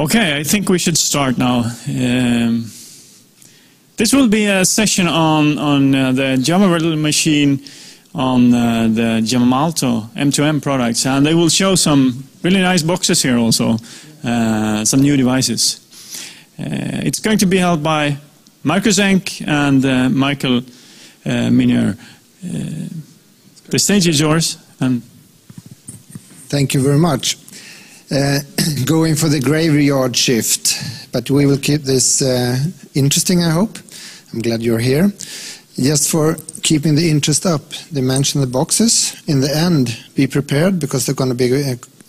Okay, I think we should start now. This will be a session on the Java virtual machine on the Gemalto M2M products, and they will show some really nice boxes here also, some new devices. It's going to be held by Markus Enck and Michael Minier. The stage is yours. And thank you very much. Going for the graveyard shift, but we will keep this interesting, I hope. I'm glad you're here. Just for keeping the interest up, they mentioned the boxes. In the end, be prepared, because they're going to be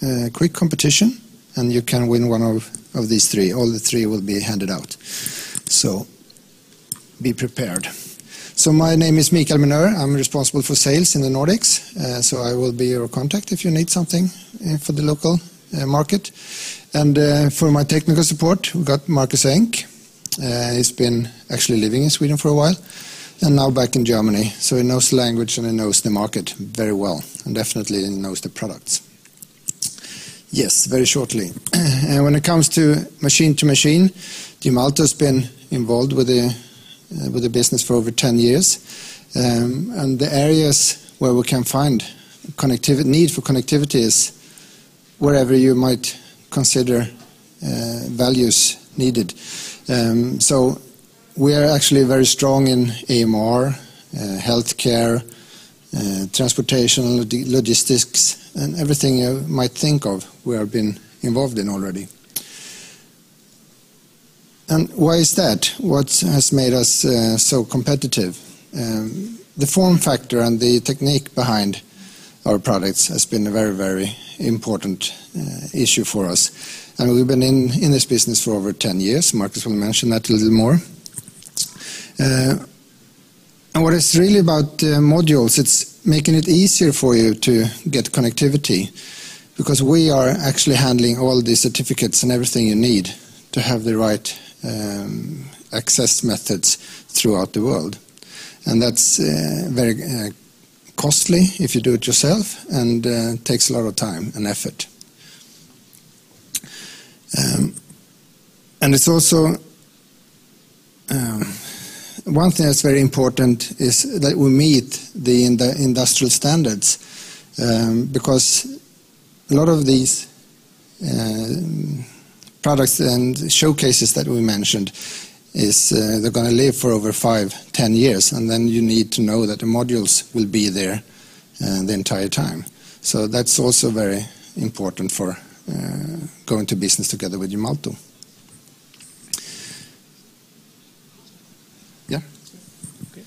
a quick competition, and you can win one of these three. All the three will be handed out. So be prepared. So my name is Michael Minier. I'm responsible for sales in the Nordics. So I will be your contact if you need something for the local market. And for my technical support, we've got Markus Enck. He's been actually living in Sweden for a while, and now back in Germany. So he knows the language and he knows the market very well, and definitely knows the products. Yes, very shortly. When it comes to machine-to-machine, Gemalto has been involved with the business for over 10 years. And the areas where we can find need for connectivity is wherever you might consider values needed. So we are actually very strong in AMR, healthcare, transportation, logistics, and everything you might think of we have been involved in already. And why is that? What has made us so competitive? The form factor and the technique behind our products has been a very, very important issue for us. And we've been in this business for over 10 years. Markus will mention that a little more. And what it's really about modules, it's making it easier for you to get connectivity, because we are actually handling all the certificates and everything you need to have the right access methods throughout the world. And that's very costly if you do it yourself, and takes a lot of time and effort. And it's also one thing that's very important is that we meet the industrial standards, because a lot of these products and showcases that we mentioned is they're going to live for over 5-10 years, and then you need to know that the modules will be there the entire time. So that's also very important for going to business together with Gemalto. Yeah. Okay.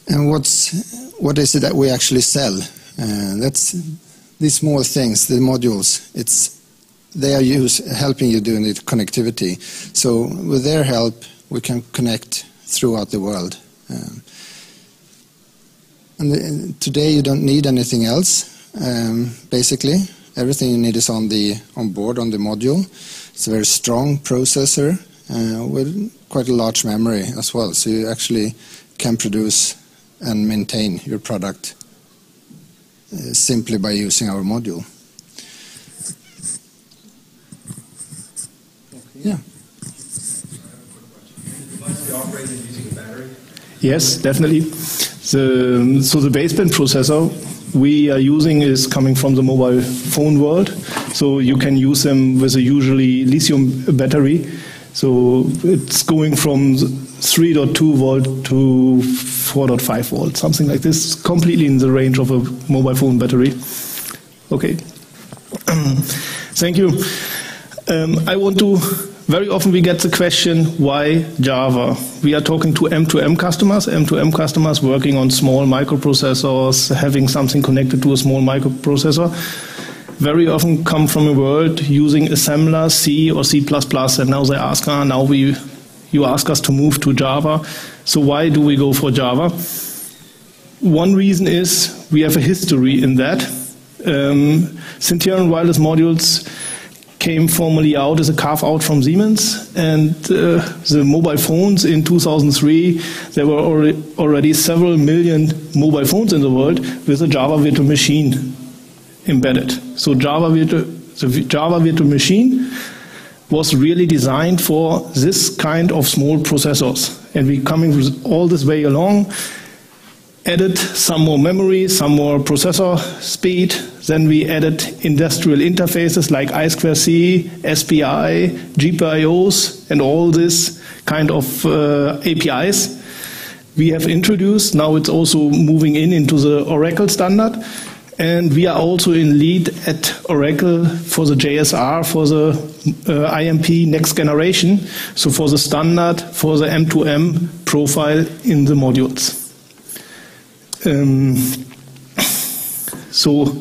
And what is it that we actually sell? That's these small things, the modules. They are helping you doing the connectivity. So with their help, we can connect throughout the world. And today you don't need anything else, basically. Everything you need is on board on the module. It's a very strong processor with quite a large memory as well. So you actually can produce and maintain your product simply by using our module. Yeah. Yes, definitely. So the baseband processor we are using is coming from the mobile phone world. So you can use them with a usually lithium battery. So it's going from 3.2 volt to 4.5 volt, something like this, completely in the range of a mobile phone battery. Okay. Thank you. I want to. Very often we get the question, why Java? We are talking to M2M customers working on small microprocessors, having something connected to a small microprocessor. Very often come from a world using assembler, C or C++, and now they ask, you ask us to move to Java, so why do we go for Java? One reason is we have a history in that. Cinterion wireless modules came formally out as a carve-out from Siemens, and the mobile phones in 2003, there were already several million mobile phones in the world with a Java virtual machine embedded. So the Java virtual machine was really designed for this kind of small processors. And we're coming with all this way along, added some more memory, some more processor speed. Then we added industrial interfaces like I2C, SPI, GPIOs, and all this kind of APIs we have introduced. Now it's also moving into the Oracle standard. And we are also in lead at Oracle for the JSR, for the IMP next generation, so for the standard, for the M2M profile in the modules. So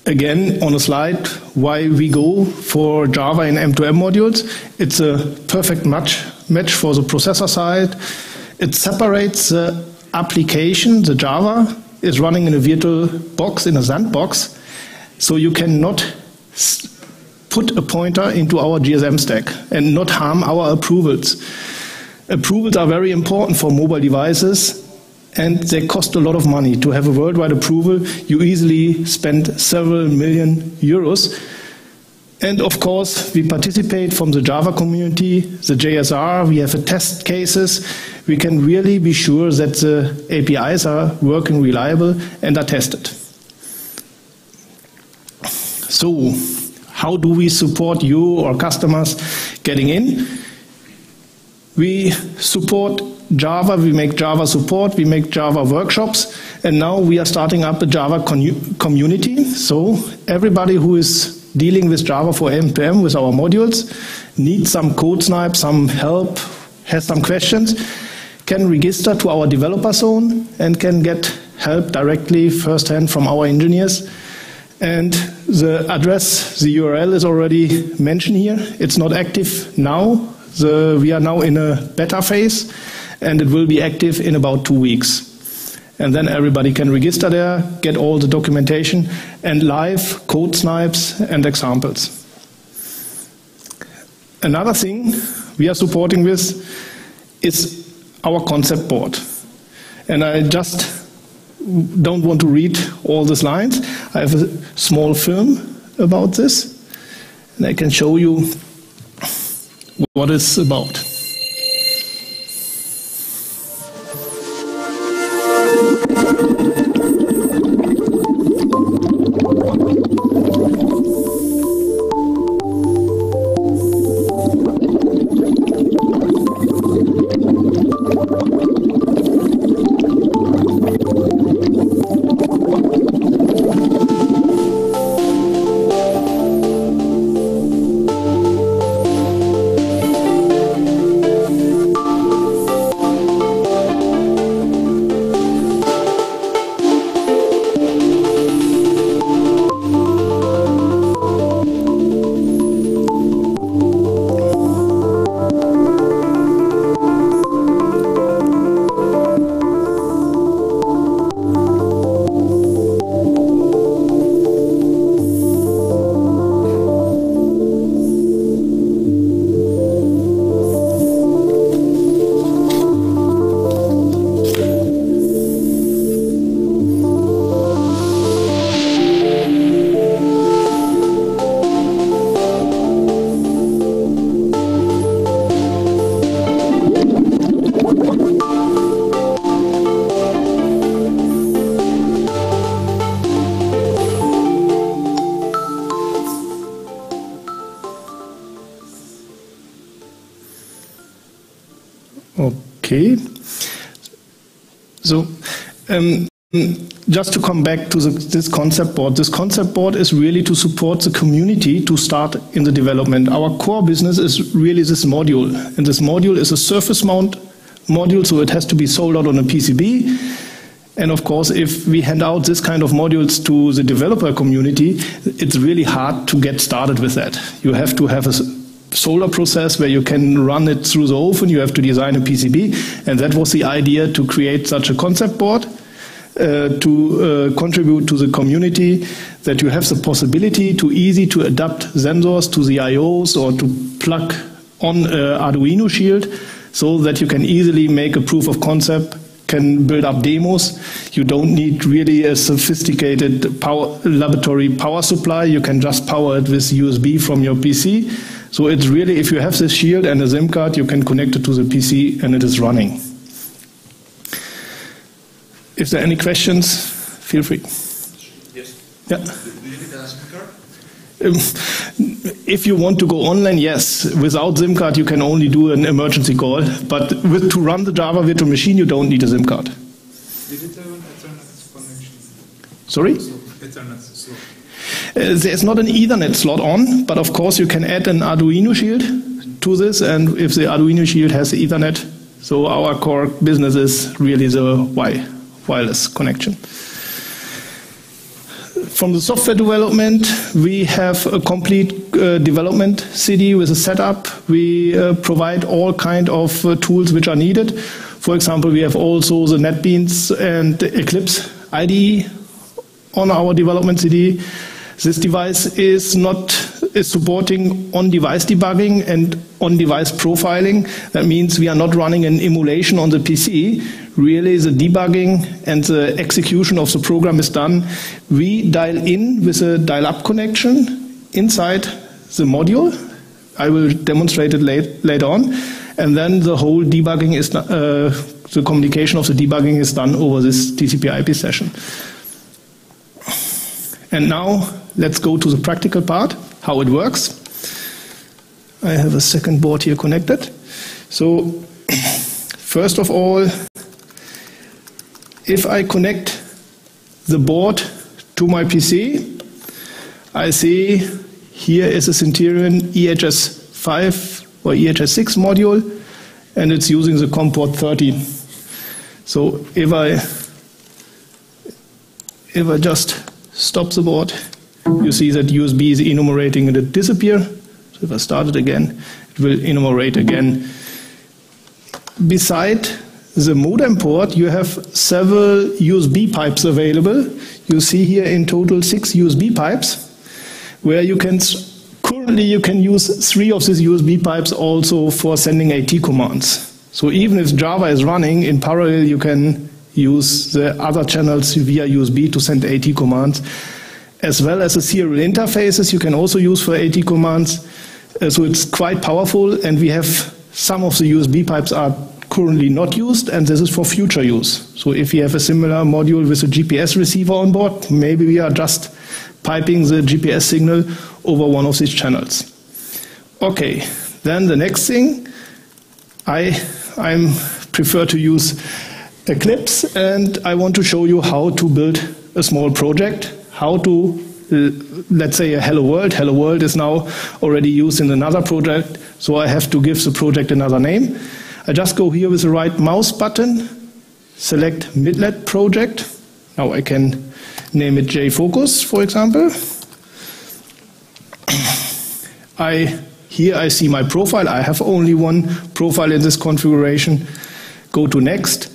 again, on a slide, why we go for Java and M2M modules. It's a perfect match for the processor side. It separates the application, the Java, is running in a virtual box, in a sandbox, so you cannot put a pointer into our GSM stack and not harm our approvals. Approvals are very important for mobile devices, and they cost a lot of money. To have a worldwide approval, you easily spend several million euros. And of course, we participate from the Java community, the JSR, we have test cases. We can really be sure that the APIs are working reliable and are tested. So, how do we support you or customers getting in? We support Java, we make Java support, we make Java workshops, and now we are starting up a Java community. So, everybody who is dealing with Java for M2M with our modules, needs some code snipe, some help, has some questions, can register to our developer zone and can get help directly firsthand from our engineers. And the address, the URL is already mentioned here. It's not active now. We are now in a beta phase, and it will be active in about 2 weeks. And then everybody can register there, get all the documentation, and live code snipes and examples. Another thing we are supporting with is our concept board. And I just don't want to read all these lines. I have a small film about this, and I can show you what it's about. Okay. So, just to come back to this concept board. This concept board is really to support the community to start in the development. Our core business is really this module. And this module is a surface mount module, so it has to be soldered on a PCB. And of course, if we hand out this kind of modules to the developer community, it's really hard to get started with that. You have to have a solder process where you can run it through the oven. You have to design a PCB. And that was the idea, to create such a concept board to contribute to the community, that you have the possibility to easy to adapt sensors to the IOs or to plug on Arduino shield, so that you can easily make a proof of concept, can build up demos. You don't need really a sophisticated laboratory power supply. You can just power it with USB from your PC. So it's really, if you have this shield and a SIM card, you can connect it to the PC and it is running. If there are any questions, feel free. Yes. Yeah. Do you need a SIM card? If you want to go online, yes. Without SIM card, you can only do an emergency call. But to run the Java virtual machine, you don't need a SIM card. Is it an Ethernet connection? Sorry? Ethernet slot. There's not an Ethernet slot on, but of course you can add an Arduino shield to this, and if the Arduino shield has Ethernet, so our core business is really the wireless connection. From the software development, we have a complete development CD with a setup. We provide all kind of tools which are needed. For example, we have also the NetBeans and Eclipse IDE on our development CD. This device is supporting on-device debugging and on-device profiling. That means we are not running an emulation on the PC. Really, the debugging and the execution of the program is done. We dial in with a dial-up connection inside the module. I will demonstrate it later on. And then the whole debugging is the communication of the debugging is done over this TCP/IP session. And now let's go to the practical part, how it works. I have a second board here connected. So first of all, if I connect the board to my PC, I see here is a Cinterion EHS5 or EHS6 module, and it's using the COM port 13. So if I just stop the board, you see that USB is enumerating and it disappears. So if I start it again, it will enumerate again. Beside the modem port, you have several USB pipes available. You see here in total 6 USB pipes, where currently you can use 3 of these USB pipes also for sending AT commands. So even if Java is running, in parallel you can use the other channels via USB to send AT commands, as well as the serial interfaces you can also use for AT commands. So it's quite powerful, and we have some of the USB pipes are currently not used, and this is for future use. So if you have a similar module with a GPS receiver on board, maybe we are just piping the GPS signal over one of these channels. Okay, then the next thing, I prefer to use Eclipse, and I want to show you how to build a small project, how to, let's say a HelloWorld. HelloWorld is now already used in another project, so I have to give the project another name. I just go here with the right mouse button, select Midlet project. Now I can name it JFocus, for example. Here I see my profile. I have only one profile in this configuration. Go to next.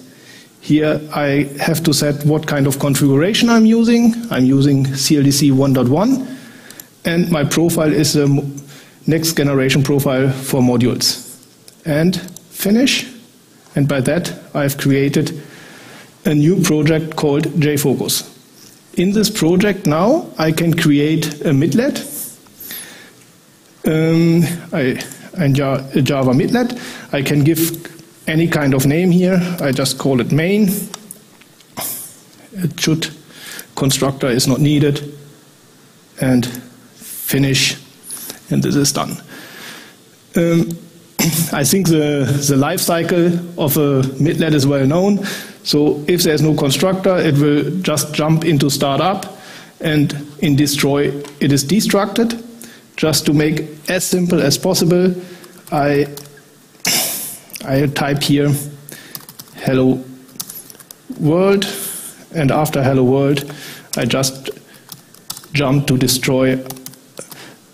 Here I have to set what kind of configuration I'm using. I'm using CLDC 1.1, and my profile is a next generation profile for modules. And finish, and by that I've created a new project called JFocus. In this project now I can create a midlet, a Java midlet. I can give any kind of name here. I just call it main. It should, constructor is not needed, and finish, and this is done. I think the life cycle of a midlet is well known. So if there's no constructor, it will just jump into startup, and in destroy it is destructed. Just to make as simple as possible, I type here hello world, and after hello world I just jump to destroy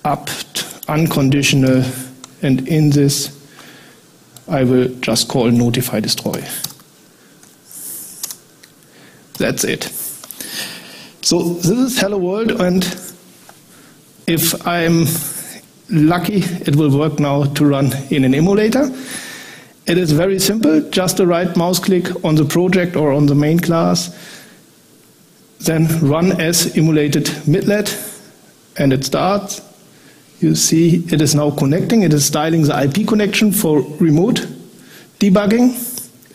up unconditional, and in this I will just call notify destroy. That's it. So this is hello world, and if I'm lucky, it will work now to run in an emulator. It is very simple, just a right mouse click on the project or on the main class, then run as emulated midlet, and it starts. You see it is now connecting. It is styling the IP connection for remote debugging.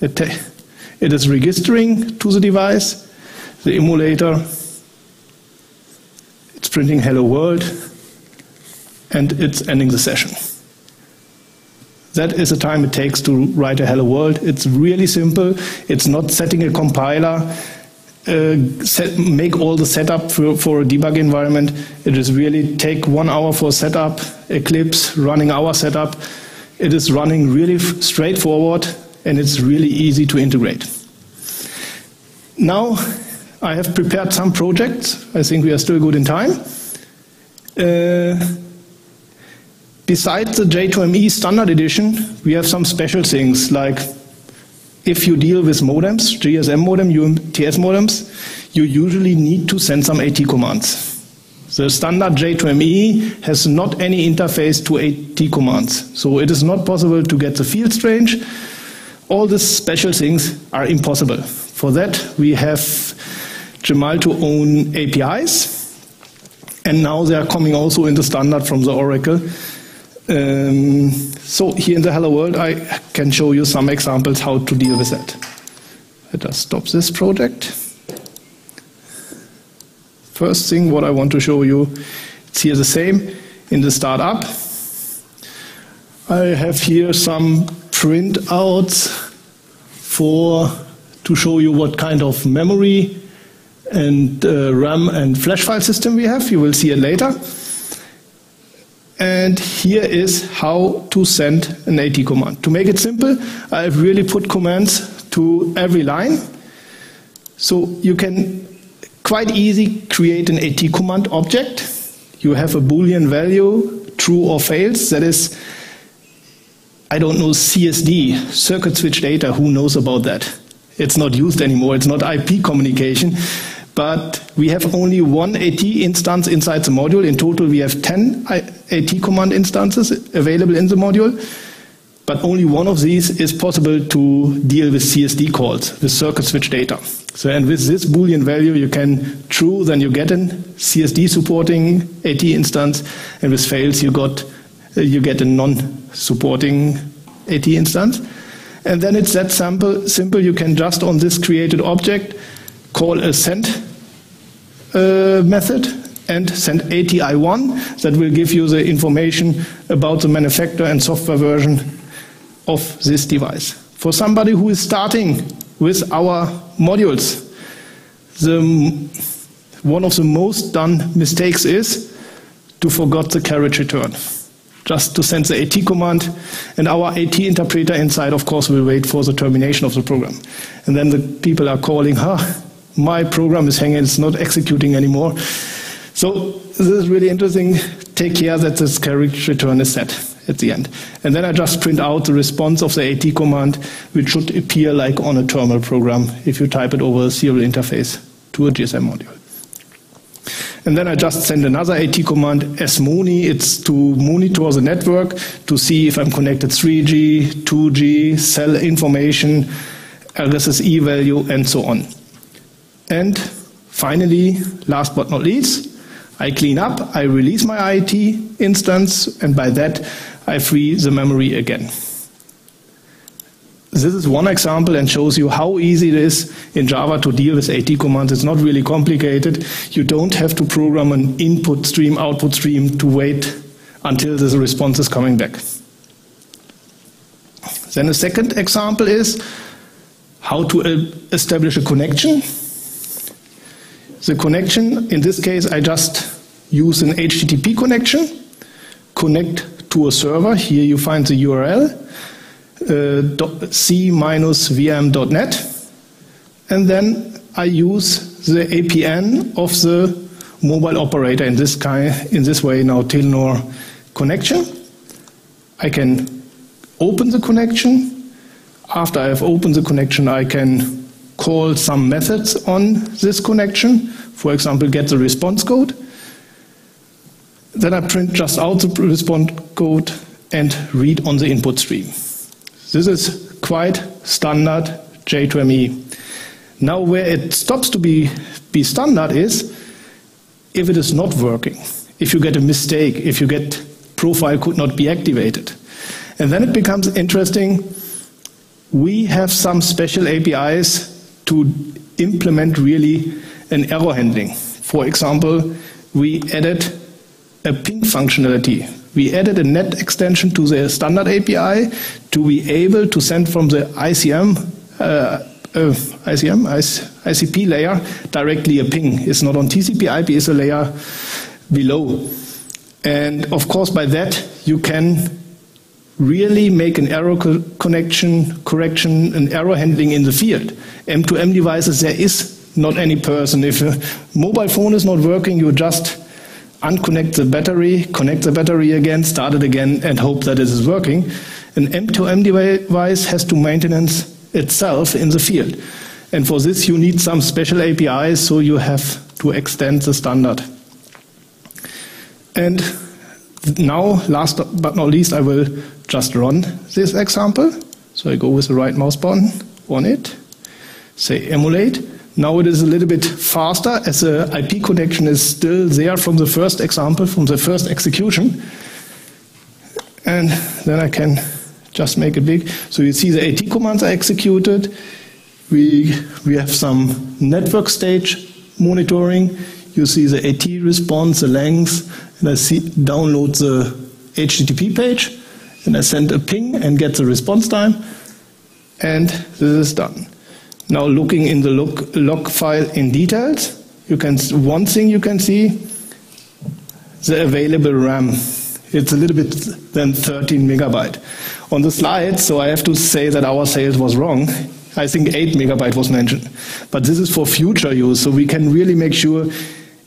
It is registering to the device, the emulator. It's printing hello world, and it's ending the session. That is the time it takes to write a hello world. It's really simple. It's not setting a compiler, make all the setup for a debug environment. It is really take 1 hour for setup, Eclipse, running our setup. It is running really straightforward, and it's really easy to integrate. Now, I have prepared some projects. I think we are still good in time. Besides the J2ME standard edition, we have some special things, like if you deal with modems, GSM modem, UMTS modems, you usually need to send some AT commands. The standard J2ME has not any interface to AT commands, so it is not possible to get the fields range. All these special things are impossible. For that, we have Gemalto own APIs, and now they are coming also in the standard from the Oracle. So here in the Hello World, I can show you some examples how to deal with that. Let us stop this project. First thing what I want to show you, it's here the same in the startup. I have here some printouts to show you what kind of memory and RAM and flash file system we have. You will see it later. And here is how to send an AT command. To make it simple, I have really put commands to every line. So you can quite easy create an AT command object. You have a Boolean value, true or false. That is, I don't know, CSD, circuit switch data. Who knows about that? It's not used anymore. It's not IP communication. But we have only one AT instance inside the module. In total, we have 10 AT command instances available in the module. But only one of these is possible to deal with CSD calls, with circuit switch data. So, and with this Boolean value, you can true, then you get a CSD supporting AT instance, and with fails, you get a non-supporting AT instance. And then it's that simple. You can just on this created object call a send method and send ATI1 that will give you the information about the manufacturer and software version of this device. For somebody who is starting with our modules, one of the most done mistakes is to forget the carriage return. Just to send the AT command, and our AT interpreter inside, of course, will wait for the termination of the program. And then the people are calling, my program is hanging, it's not executing anymore. So this is really interesting. Take care that this carriage return is set at the end. And then I just print out the response of the AT command, which should appear like on a terminal program if you type it over a serial interface to a GSM module. And then I just send another AT command, smoni. It's to monitor the network to see if I'm connected 3G, 2G, cell information, RSSI value, and so on. And finally, last but not least, I clean up, I release my IT instance, and by that I free the memory again. This is one example and shows you how easy it is in Java to deal with AT commands. It's not really complicated. You don't have to program an input stream, output stream to wait until the response is coming back. Then a second example is how to establish a connection. The connection, in this case, I just use an HTTP connection, connect to a server. Here you find the URL, c-vm.net, and then I use the APN of the mobile operator in this way now Telenor connection. I can open the connection. After I have opened the connection, I can call some methods on this connection. For example, get the response code. Then I print just out the response code and read on the input stream. This is quite standard J2ME. Now where it stops to be standard is if it is not working, if you get a mistake, if you get profile could not be activated. And then it becomes interesting. We have some special APIs to implement really an error handling. For example, we added a ping functionality. We added a net extension to the standard API to be able to send from the ICP layer directly a ping. It's not on TCP IP, it's a layer below. And of course, by that, you can really make an error correction, an error handling in the field. M2M devices, there is not any person. If a mobile phone is not working, you just unconnect the battery, connect the battery again, start it again, and hope that it is working. An M2M device has to maintenance itself in the field. And for this, you need some special APIs, so you have to extend the standard. And now, last but not least, I will just run this example. So I go with the right mouse button on it, say emulate. Now it is a little bit faster as the IP connection is still there from the first example, from the first execution. And then I can just make it big. So you see the AT commands are executed. We have some network stage monitoring. You see the AT response, the length, and I download the HTTP page, and I send a ping and get the response time, and this is done. Now looking in the log file in details, one thing you can see, the available RAM. It's a little bit than 13 megabyte. On the slide, so I have to say that our sales was wrong. I think 8 megabyte was mentioned. But this is for future use, so we can really make sure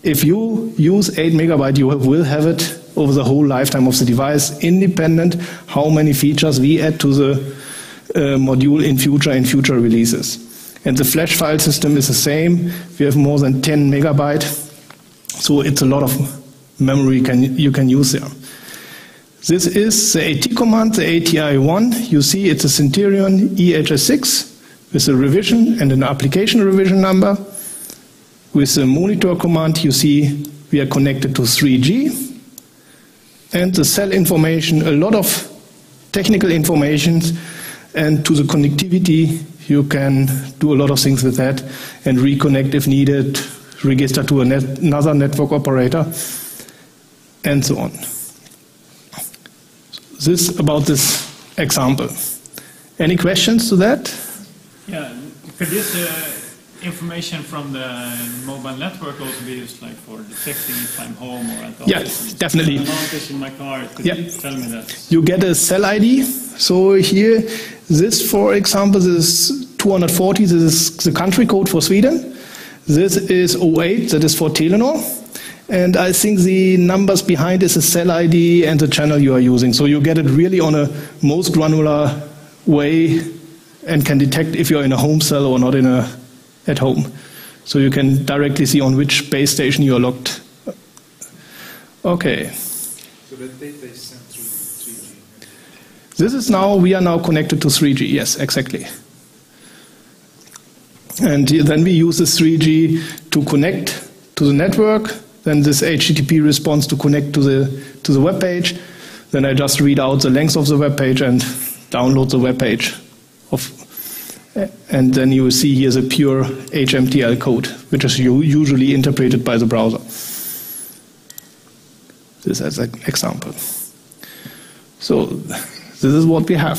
if you use 8 megabyte, you will have it over the whole lifetime of the device, independent how many features we add to the module in future releases. And the flash file system is the same. We have more than 10 megabyte, so it's a lot of memory you can use there. This is the AT command, the ATI1. You see it's a Cinterion EHS6 with a revision and an application revision number. With the monitor command, you see we are connected to 3G. And the cell information, a lot of technical information, and to the connectivity, you can do a lot of things with that and reconnect if needed, register to another network operator, and so on. This about this example. Any questions to that? Yeah, could this information from the mobile network also be used like for detecting if I'm home or at the office? Yeah, definitely. I'm in my car. Could you tell me that? You get a cell ID. So here, this, for example, this is 240. This is the country code for Sweden. This is 08. That is for Telenor. And I think the numbers behind is a cell ID and the channel you are using. So you get it really on a most granular way and can detect if you're in a home cell or not at home. So you can directly see on which base station you are logged. Okay. So that data is sent through 3G? This is now, we are now connected to 3G. Yes, exactly. And then we use this 3G to connect to the network. Then this HTTP response to connect to the web page. Then I just read out the length of the web page and download the web page. And then you will see here the pure HMTL code, which is usually interpreted by the browser. This as an example. So this is what we have.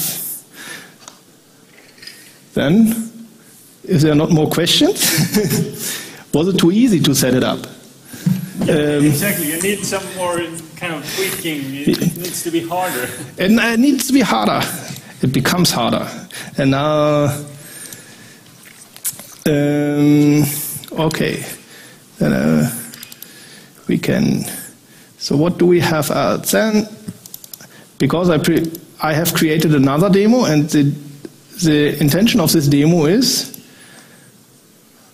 Then, if there are not more questions, was it too easy to set it up? Exactly, you need some more kind of tweaking. It needs to be harder. It needs to be harder. It becomes harder. And now, okay, then we can. So what do we have then? Because I have created another demo, and the intention of this demo is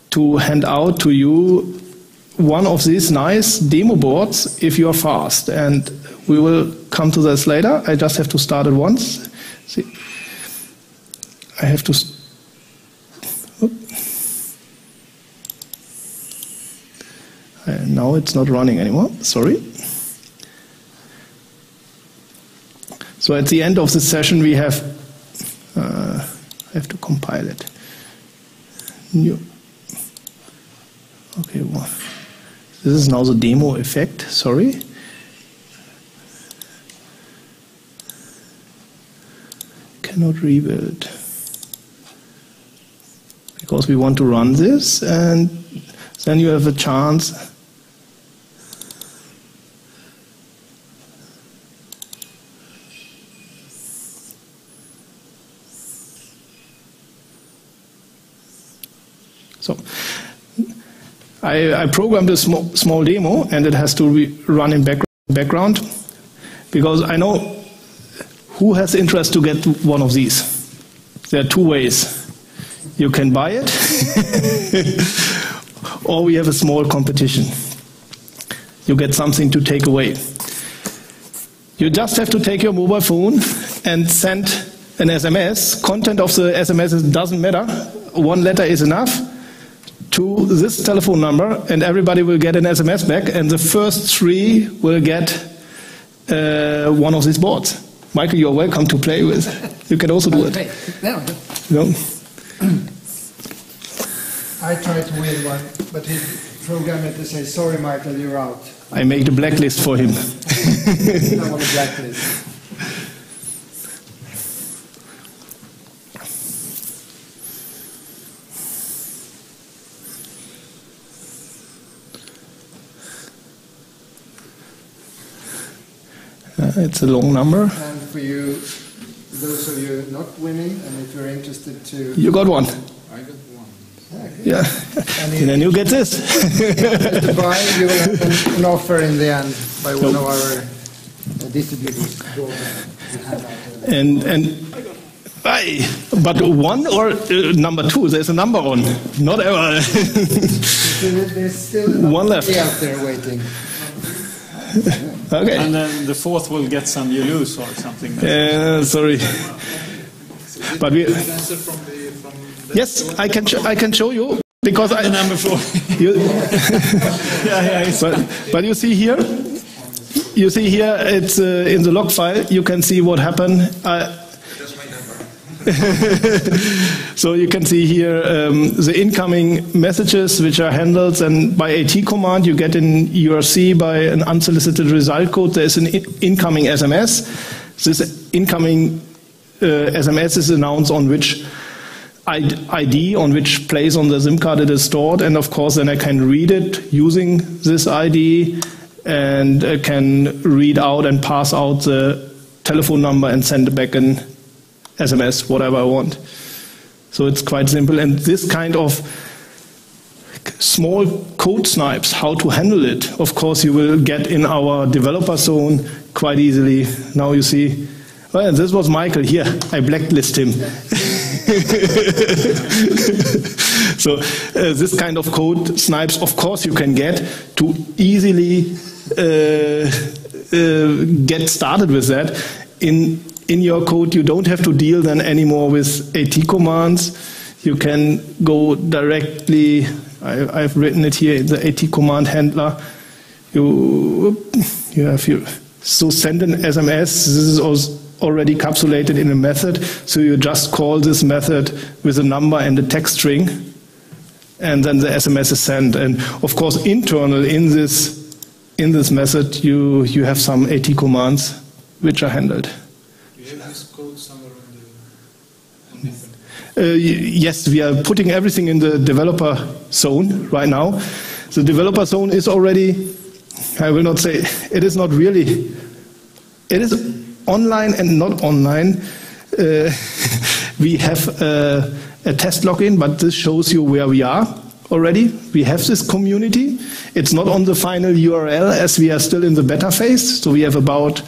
to hand out to you one of these nice demo boards if you are fast. And we will come to this later. I just have to start it once. See, I have to. Now it's not running anymore. Sorry. So at the end of the session, we have, I have to compile it. New. Okay, well, this is now the demo effect, sorry. Cannot rebuild. Because we want to run this, and then you have a chance. So I programmed a small demo, and it has to run in background, because I know who has interest to get one of these. There are two ways. You can buy it, or we have a small competition. You get something to take away. You just have to take your mobile phone and send an SMS. Content of the SMS doesn't matter. One letter is enough to this telephone number, and everybody will get an SMS back, and the first three will get one of these boards. Michael, you're welcome to play with. You can also do it. No. I tried to win one, but he programmed it to say, sorry, Michael, you're out. I made a blacklist for him. I want a blacklist. It's a long number. And for you, those of you not winning, and if you're interested to... You got one. I got one. Yeah. And then you get this. To buy, you will have an offer in the end by one of our distributors. But one or number two? There's a number on. Not ever. There's still one left out there waiting. Okay. And then the fourth will get some you lose or something. Sorry. But we. Yes, I can show you because I number 4. But you see here. You see here. It's in the log file. You can see what happened. So you can see here the incoming messages which are handled, and by AT command you get in URC by an unsolicited result code. There is an incoming SMS. This incoming SMS is announced on which ID, on which place on the SIM card it is stored, and of course then I can read it using this ID, and can read out and pass out the telephone number and send it back in SMS, whatever I want. So it's quite simple, and this kind of small code snipes, how to handle it, of course you will get in our developer zone quite easily. Now you see, well, this was Michael here, I blacklist him. So this kind of code snipes, of course you can get to easily get started with that. In your code, you don't have to deal then anymore with AT commands. You can go directly, I've written it here in the AT command handler. So send an SMS, this is already capsulated in a method, so you just call this method with a number and a text string, and then the SMS is sent. And of course, internal in this method, you have some AT commands which are handled. Yes, we are putting everything in the developer zone right now. The developer zone is already, I will not say, it is not really, it is online and not online. We have a test login, but this shows you where we are already. We have this community. It's not on the final URL as we are still in the beta phase. So we have about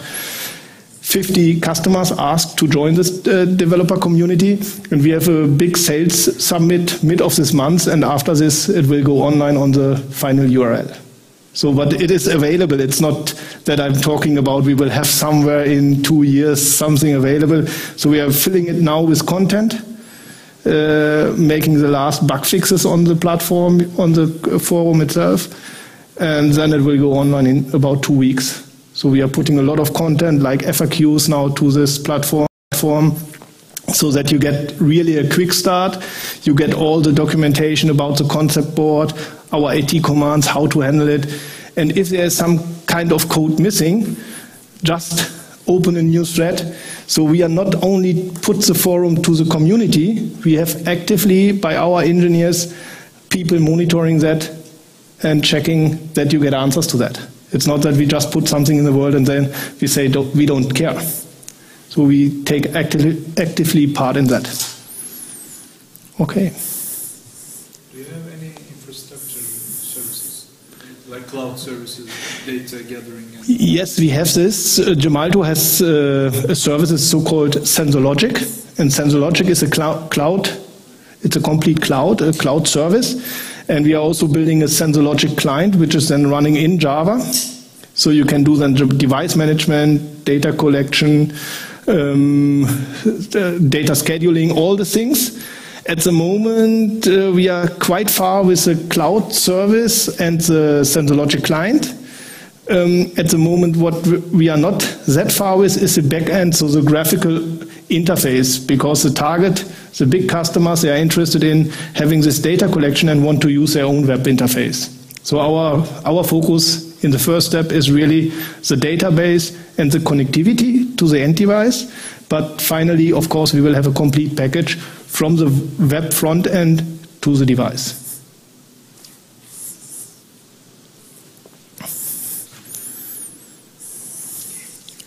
50 customers asked to join this developer community, and we have a big sales summit mid of this month, and after this it will go online on the final URL. So, but it is available. It's not that I'm talking about we will have somewhere in 2 years something available. So we are filling it now with content, making the last bug fixes on the platform, on the forum itself, and then it will go online in about 2 weeks. So we are putting a lot of content like FAQs now to this platform, so that you get really a quick start. You get all the documentation about the concept board, our AT commands, how to handle it. And if there is some kind of code missing, just open a new thread. So we are not only put the forum to the community, we have actively, by our engineers, people monitoring that and checking that you get answers to that. It's not that we just put something in the world and then we say we don't care. So we take actively part in that. Okay. Do you have any infrastructure services, like cloud services, data gathering? Yes, we have this. Gemalto has a service so-called SensorLogic, and SensorLogic is a cloud. It's a complete cloud, a cloud service. And we are also building a SensorLogic client, which is then running in Java. So you can do then device management, data collection, data scheduling, all the things. At the moment, we are quite far with the cloud service and the SensorLogic client. At the moment, what we are not that far with is the backend, so the graphical interface, because the target, the big customers, they are interested in having this data collection and want to use their own web interface. So our focus in the first step is really the database and the connectivity to the end device. But finally, of course, we will have a complete package from the web front end to the device.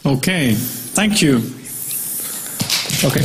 Okay, thank you. Okay.